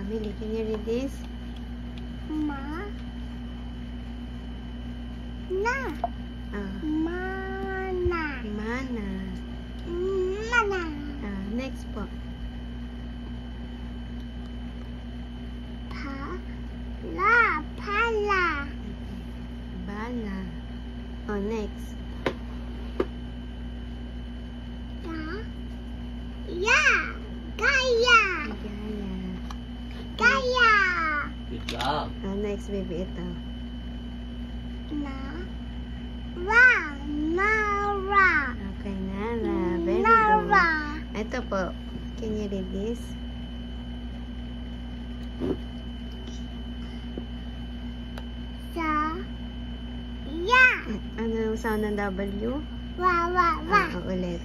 Amelie, can you read this? Ma. Na. Mana. Mana. Mana. Next po. Pala. Bala. Oh, next. Ya. Gaya. Gaya. Gaya. Good job. Oh, next, baby, ito. Nara. Okay, Nara. Very Nara. good. Ito po. Can you read this? Ya. Ano yung sound ng W? Wa. Ulit.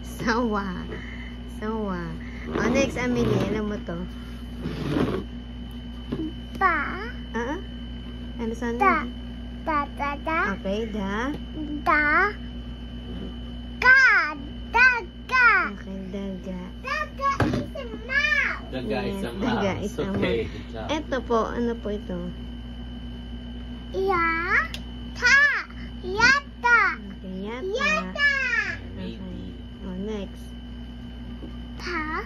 Sawa. Sawa. Oh, next, Amelie. Alam mo to? Ano sound? Da. Okay, da. Daga. Okay, daga. Daga is a mouse. Daga is a Yes, mouse. daga is a Okay, mouse. good job. Ito po, ano po ito? Yata. Okay, yata. Yata. Maybe. Oh, next. Pa.